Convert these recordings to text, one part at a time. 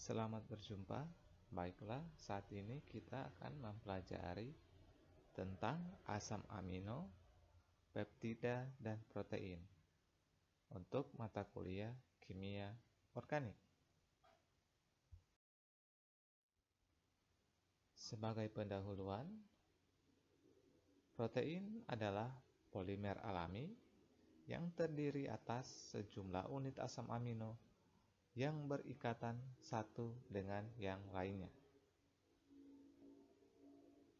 Selamat berjumpa. Baiklah, saat ini kita akan mempelajari tentang asam amino, peptida, dan protein untuk mata kuliah kimia organik. Sebagai pendahuluan, protein adalah polimer alami yang terdiri atas sejumlah unit asam amino yang berikatan satu dengan yang lainnya.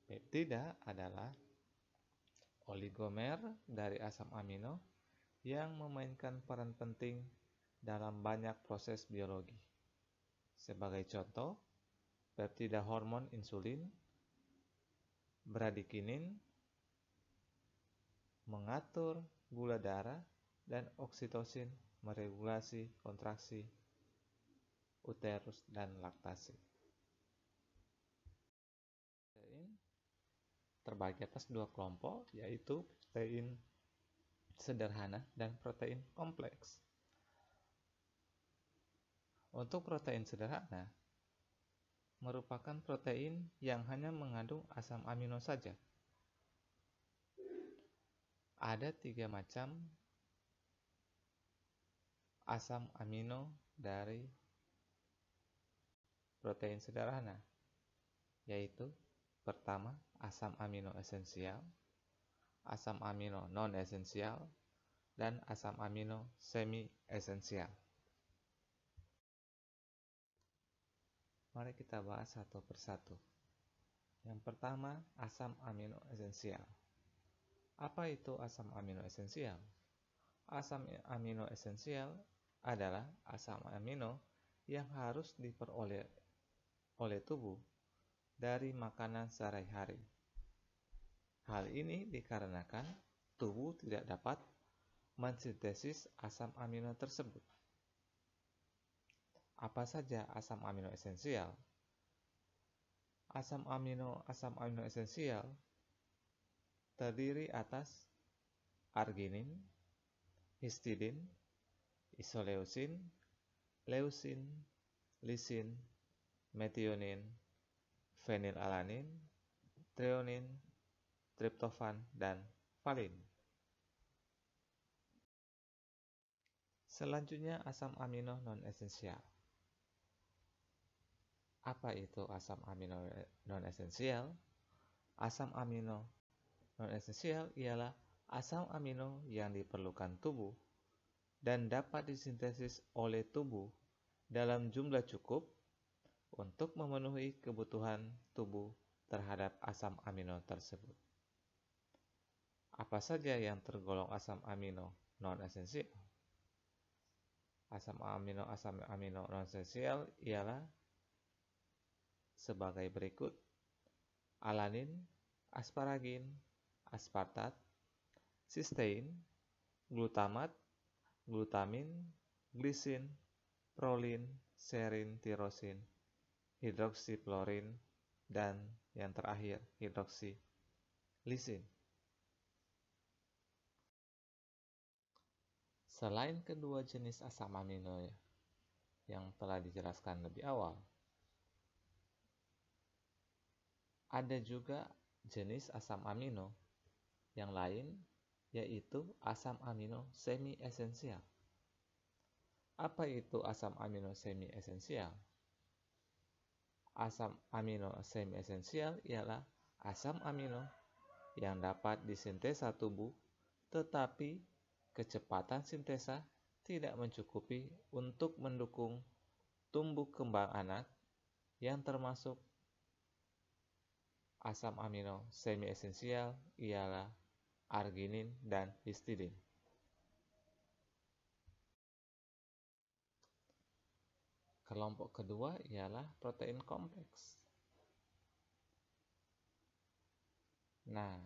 Peptida adalah oligomer dari asam amino yang memainkan peran penting dalam banyak proses biologi. Sebagai contoh, peptida hormon insulin, bradikinin, mengatur gula darah, dan oksitosin meregulasi kontraksi uterus dan laktasi. Protein terbagi atas dua kelompok, yaitu protein sederhana dan protein kompleks. Untuk protein sederhana, merupakan protein yang hanya mengandung asam amino saja. Ada 3 macam asam amino dari protein sederhana, yaitu pertama, asam amino esensial, asam amino non-esensial, dan asam amino semi-esensial. Mari kita bahas satu persatu. Yang pertama, asam amino esensial. Apa itu asam amino esensial? Asam amino esensial adalah asam amino yang harus diperoleh oleh tubuh dari makanan sehari-hari. Hal ini dikarenakan tubuh tidak dapat mensintesis asam amino tersebut. Apa saja asam amino esensial? Asam amino esensial terdiri atas arginin, histidin, isoleusin, leusin, lisin, metionin, fenilalanin, treonin, triptofan, dan valin. Selanjutnya, asam amino non-esensial. Apa itu asam amino non-esensial? Asam amino non-esensial ialah asam amino yang diperlukan tubuh dan dapat disintesis oleh tubuh dalam jumlah cukup untuk memenuhi kebutuhan tubuh terhadap asam amino tersebut. Apa saja yang tergolong asam amino non-esensial? Asam amino non-esensial ialah sebagai berikut: alanin, asparagin, aspartat, sistein, glutamat, glutamin, glisin, prolin, serin, tirosin, hidroksifluorin, dan yang terakhir hidroksilisin. Selain kedua jenis asam amino yang telah dijelaskan lebih awal, ada juga jenis asam amino yang lain, yaitu asam amino semi-esensial. Apa itu asam amino semi-esensial? Asam amino semi-esensial ialah asam amino yang dapat disintesa tubuh, tetapi kecepatan sintesa tidak mencukupi untuk mendukung tumbuh kembang anak, yang termasuk asam amino semi-esensial ialah arginin dan histidin. Kelompok kedua ialah protein kompleks. Nah,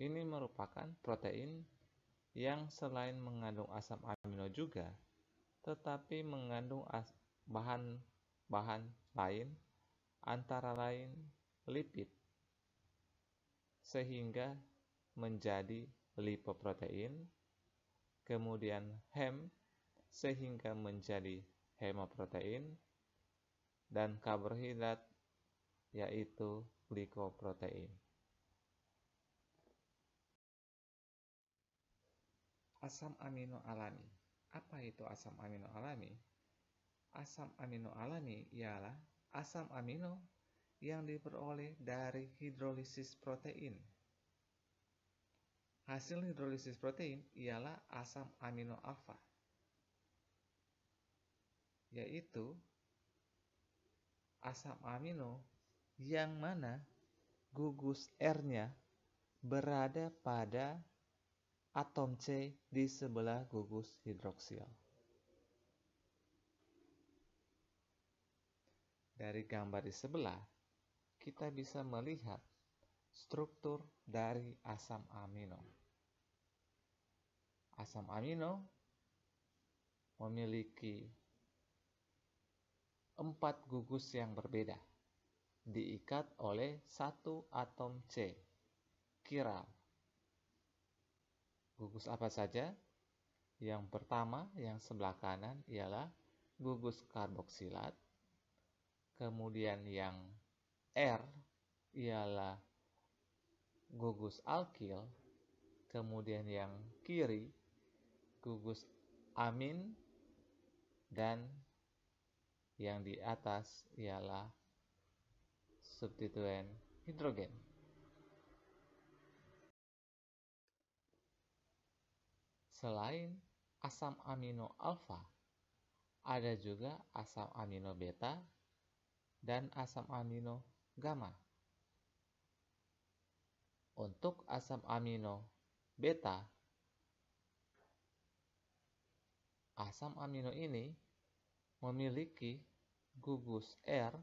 ini merupakan protein yang selain mengandung asam amino juga, tetapi mengandung bahan-bahan lain, antara lain lipid, sehingga menjadi lipoprotein, kemudian hem, sehingga menjadi hemoprotein, dan karbohidrat, yaitu glikoprotein. Asam amino alami. Apa itu asam amino alami? Asam amino alami ialah asam amino yang diperoleh dari hidrolisis protein. Hasil hidrolisis protein ialah asam amino alfa, yaitu asam amino yang mana gugus R-nya berada pada atom C di sebelah gugus hidroksil. Dari gambar di sebelah, kita bisa melihat struktur dari asam amino. Asam amino memiliki 4 gugus yang berbeda, diikat oleh satu atom C, chiral. Gugus apa saja? Yang pertama, yang sebelah kanan ialah gugus karboksilat. Kemudian yang R ialah gugus alkil. Kemudian yang kiri gugus amin. Dan yang di atas ialah substituen hidrogen. Selain asam amino alfa, ada juga asam amino beta dan asam amino gamma. Untuk asam amino beta, asam amino ini memiliki gugus R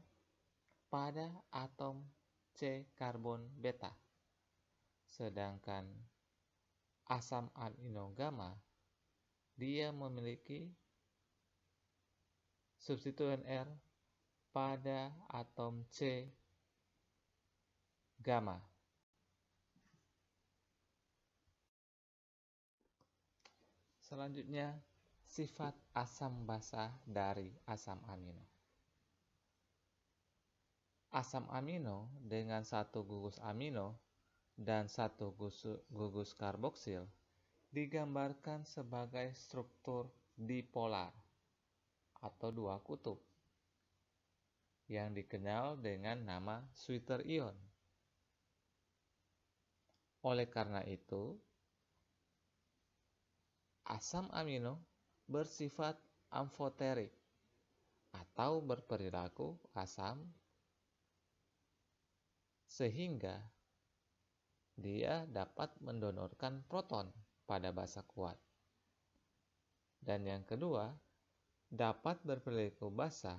pada atom C karbon beta. Sedangkan asam amino gamma, dia memiliki substituen R pada atom C gamma. Selanjutnya, sifat asam basa dari asam amino. Asam amino dengan satu gugus amino dan satu gugus karboksil digambarkan sebagai struktur dipolar atau dua kutub yang dikenal dengan nama Sweeter ion. Oleh karena itu, asam amino bersifat amfoterik atau berperilaku asam, sehingga dia dapat mendonorkan proton pada basa kuat. Dan yang kedua, dapat berperilaku basa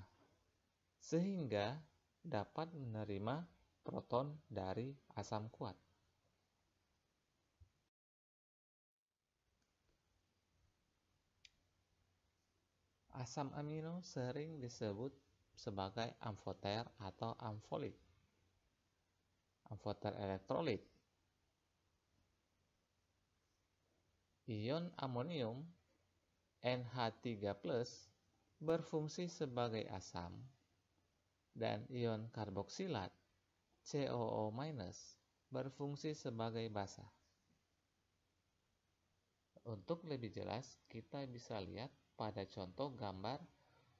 sehingga dapat menerima proton dari asam kuat. Asam amino sering disebut sebagai amfoter atau amfolit, amfoter elektrolit. Ion amonium NH3+ berfungsi sebagai asam dan ion karboksilat COO- berfungsi sebagai basa. Untuk lebih jelas, kita bisa lihat pada contoh gambar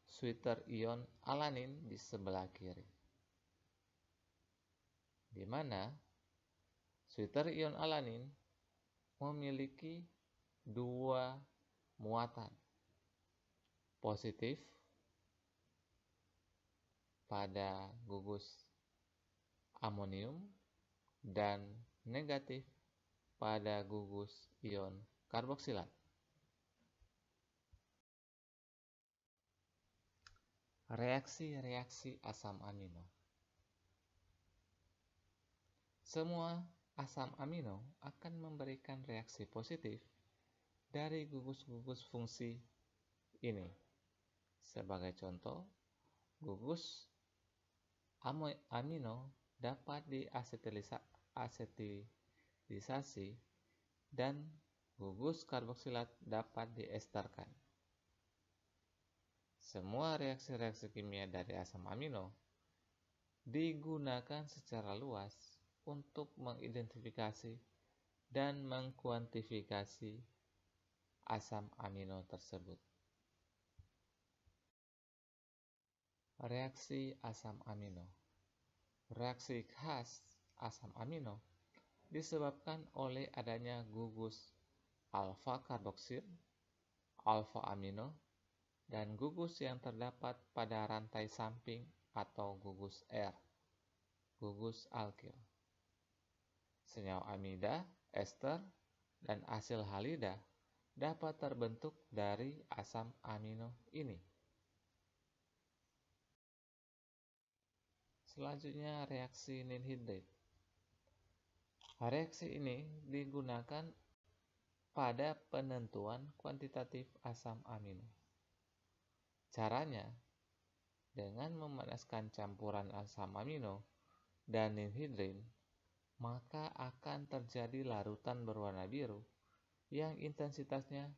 Sweeter ion alanin di sebelah kiri, di mana Sweeter ion alanin memiliki dua muatan, positif pada gugus amonium dan negatif pada gugus ion karboksilat. Reaksi-reaksi asam amino. Semua asam amino akan memberikan reaksi positif dari gugus-gugus fungsi ini. Sebagai contoh, gugus amino dapat diasetilisasi dan gugus karboksilat dapat diesterkan. Semua reaksi-reaksi kimia dari asam amino digunakan secara luas untuk mengidentifikasi dan mengkuantifikasi asam amino tersebut. Reaksi asam amino. Reaksi khas asam amino disebabkan oleh adanya gugus alfa karboksil, alfa amino, dan gugus yang terdapat pada rantai samping atau gugus R, gugus alkil. Senyawa amida, ester, dan asil halida dapat terbentuk dari asam amino ini. Selanjutnya reaksi ninhidrat. Reaksi ini digunakan pada penentuan kuantitatif asam amino. Caranya, dengan memanaskan campuran asam amino dan ninhidrin, maka akan terjadi larutan berwarna biru yang intensitasnya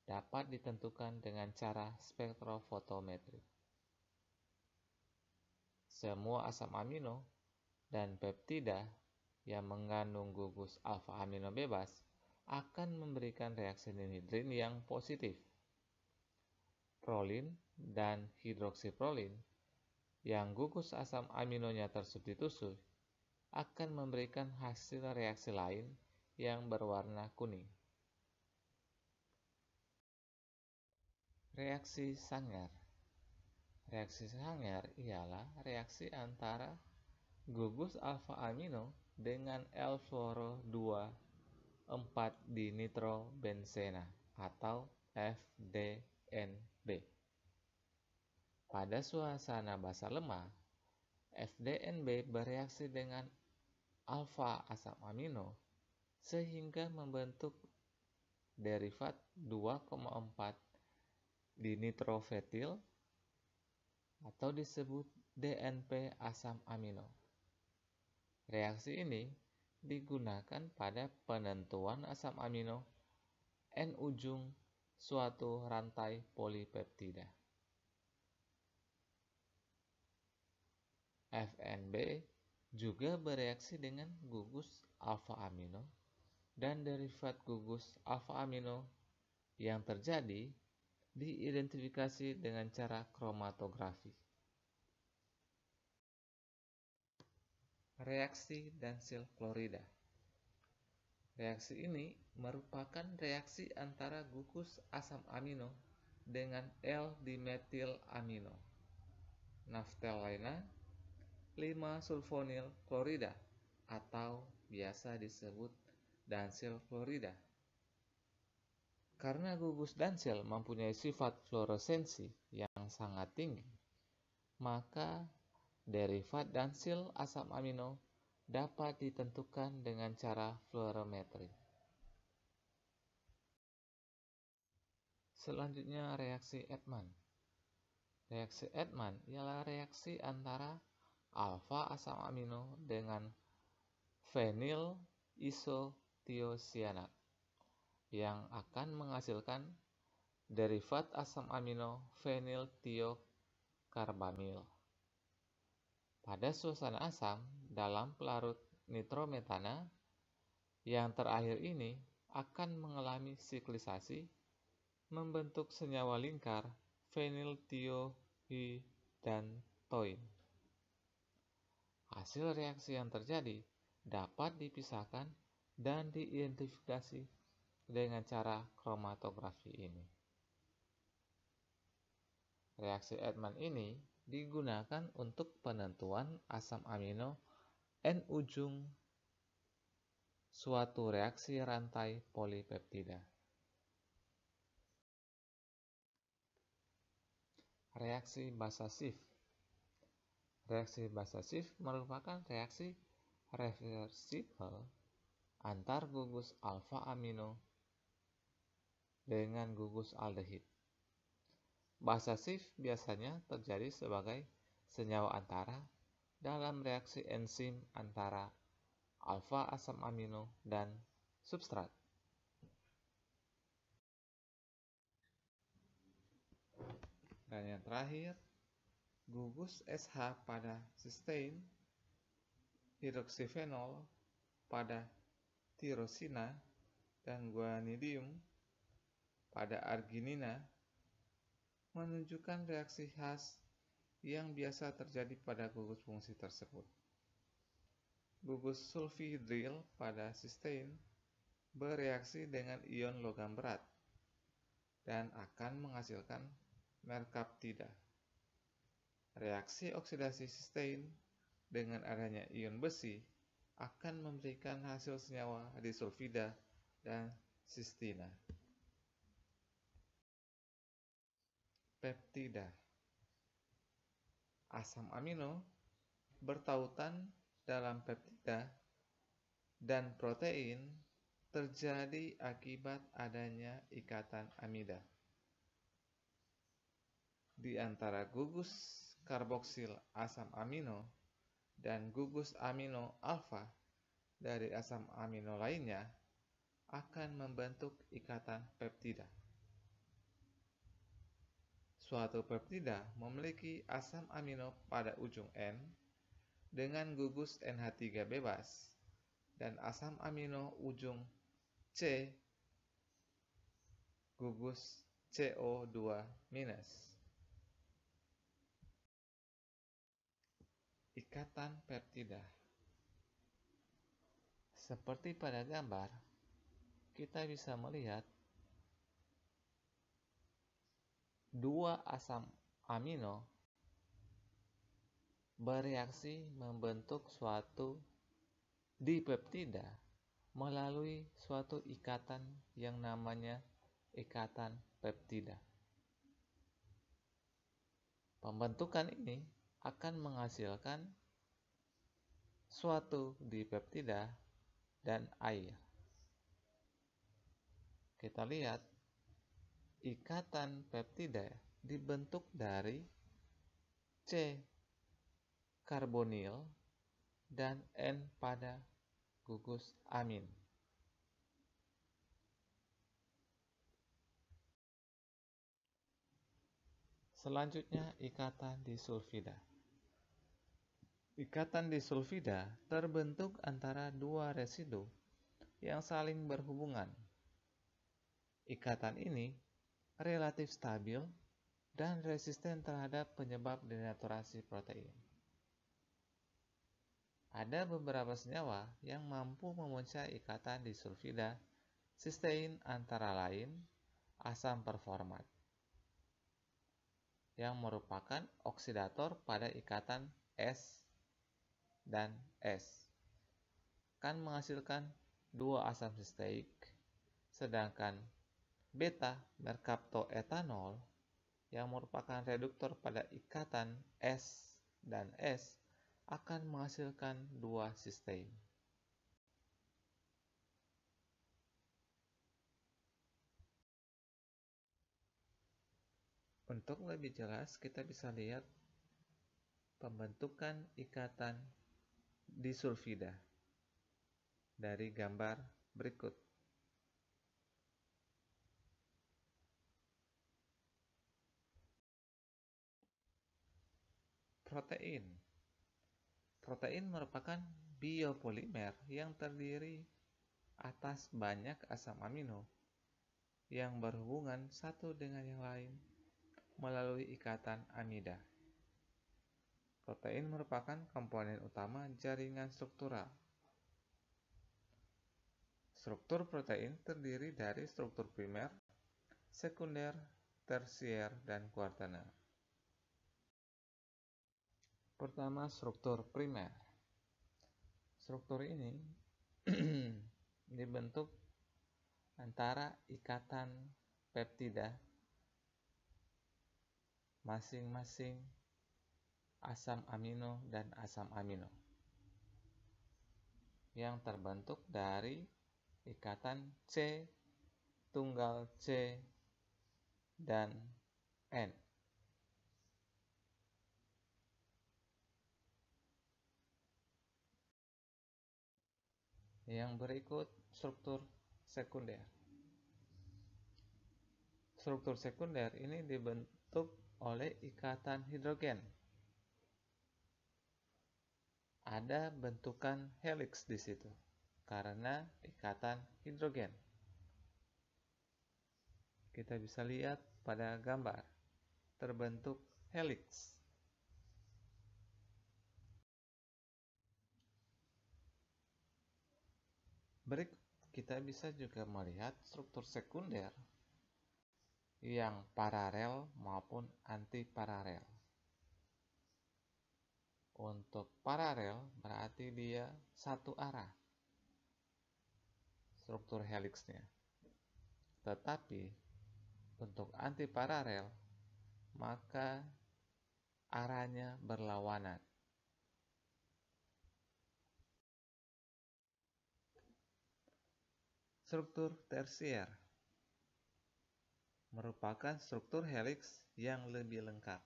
dapat ditentukan dengan cara spektrofotometri. Semua asam amino dan peptida yang mengandung gugus alfa amino bebas akan memberikan reaksi ninhidrin yang positif. Prolin dan hidroksiprolin yang gugus asam aminonya tersubstitusi akan memberikan hasil reaksi lain yang berwarna kuning. Reaksi Sanger. Reaksi Sanger ialah reaksi antara gugus alfa amino dengan L-fluoro-2,4-dinitrobenzena atau FDNB. Pada suasana basa lemah, FDNB bereaksi dengan alfa asam amino sehingga membentuk derivat 2,4 dinitrofetil atau disebut DNP asam amino. Reaksi ini digunakan pada penentuan asam amino N ujung suatu rantai polipeptida. FNB juga bereaksi dengan gugus alfa amino dan derivat gugus alfa amino yang terjadi diidentifikasi dengan cara kromatografi. Reaksi Dansil klorida. Reaksi ini merupakan reaksi antara gugus asam amino dengan L-dimetilamino, naftalena 5-sulfonyl klorida atau biasa disebut dansil klorida. Karena gugus dansil mempunyai sifat fluoresensi yang sangat tinggi, maka derivat dansil asam amino dapat ditentukan dengan cara fluorometri. Selanjutnya reaksi Edman. Reaksi Edman ialah reaksi antara alfa asam amino dengan fenyl isothiocyanat yang akan menghasilkan derivat asam amino feniltiokarbamil. Pada suasana asam dalam pelarut nitrometana, yang terakhir ini akan mengalami siklisasi membentuk senyawa lingkar feniltiohidantoin. Hasil reaksi yang terjadi dapat dipisahkan dan diidentifikasi dengan cara kromatografi ini. Reaksi Edman ini digunakan untuk penentuan asam amino N ujung suatu reaksi rantai polipeptida. Reaksi basa-Schiff. Reaksi basa-Schiff merupakan reaksi reversibel antar gugus alfa amino dengan gugus aldehid. Basa-Schiff biasanya terjadi sebagai senyawa antara dalam reaksi enzim antara alfa asam amino dan substrat. Dan yang terakhir, gugus SH pada sistein, hidroksifenol pada tirosina, dan guanidium pada arginina menunjukkan reaksi khas yang biasa terjadi pada gugus fungsi tersebut. Gugus sulfhidril pada sistein bereaksi dengan ion logam berat dan akan menghasilkan merkaptida. Reaksi oksidasi sistein dengan adanya ion besi akan memberikan hasil senyawa disulfida dan sistina. Peptida. Asam amino bertautan dalam peptida dan protein terjadi akibat adanya ikatan amida di antara gugus karboksil asam amino dan gugus amino alfa dari asam amino lainnya akan membentuk ikatan peptida. Suatu peptida memiliki asam amino pada ujung N dengan gugus NH3 bebas dan asam amino ujung C gugus CO2-. Ikatan peptida. Seperti pada gambar, kita bisa melihat dua asam amino bereaksi membentuk suatu dipeptida melalui suatu ikatan yang namanya ikatan peptida. Pembentukan ini akan menghasilkan suatu dipeptida dan air. Kita lihat ikatan peptida dibentuk dari C karbonil dan N pada gugus amin. Selanjutnya, ikatan disulfida. Ikatan disulfida terbentuk antara dua residu yang saling berhubungan. Ikatan ini relatif stabil dan resisten terhadap penyebab denaturasi protein. Ada beberapa senyawa yang mampu memecah ikatan disulfida sistein, antara lain asam performat yang merupakan oksidator pada ikatan S dan S, akan menghasilkan dua asam sisteik, sedangkan beta merkaptoetanol yang merupakan reduktor pada ikatan S dan S akan menghasilkan dua sistein. Untuk lebih jelas, kita bisa lihat pembentukan ikatan disulfida dari gambar berikut. Protein. Protein merupakan biopolimer yang terdiri atas banyak asam amino yang berhubungan satu dengan yang lain melalui ikatan amida. Protein merupakan komponen utama jaringan struktural. Struktur protein terdiri dari struktur primer, sekunder, tersier, dan kuartener. Pertama, struktur primer. Struktur ini dibentuk antara ikatan peptida masing-masing asam amino dan asam amino yang terbentuk dari ikatan C tunggal C dan N. Yang berikut struktur sekunder. Struktur sekunder ini dibentuk oleh ikatan hidrogen. Ada bentukan helix di situ karena ikatan hidrogen. Kita bisa lihat pada gambar terbentuk helix. Berikut kita bisa juga melihat struktur sekunder yang paralel maupun antiparalel. Untuk paralel berarti dia satu arah struktur helixnya. Tetapi untuk antiparalel maka arahnya berlawanan. Struktur tersier merupakan struktur helix yang lebih lengkap.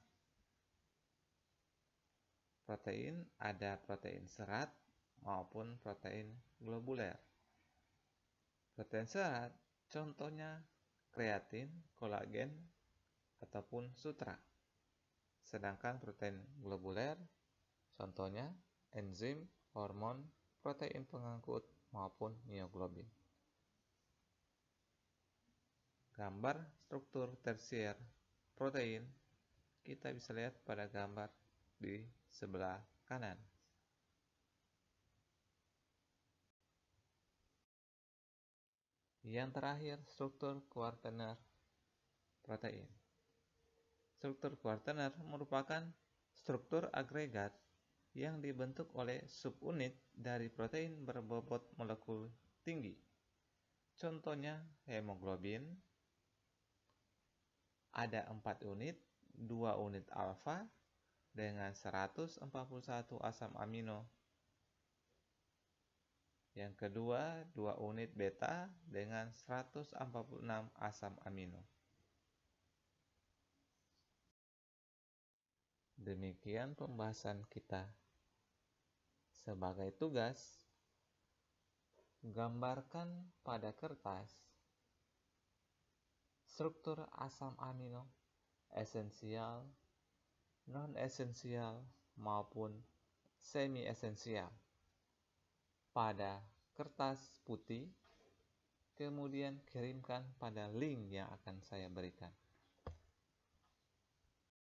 Protein ada protein serat maupun protein globuler. Protein serat contohnya kreatin, kolagen, ataupun sutra. Sedangkan protein globuler contohnya enzim, hormon, protein pengangkut, maupun mioglobin. Gambar struktur tersier protein kita bisa lihat pada gambar di sebelah kanan. Yang terakhir, struktur kuartener protein. Struktur kuartener merupakan struktur agregat yang dibentuk oleh subunit dari protein berbobot molekul tinggi. Contohnya hemoglobin ada 4 unit, 2 unit alfa dengan 141 asam amino. Yang kedua, 2 unit beta dengan 146 asam amino. Demikian pembahasan kita. Sebagai tugas, gambarkan pada kertas struktur asam amino esensial, non-esensial, maupun semi-esensial pada kertas putih, kemudian kirimkan pada link yang akan saya berikan.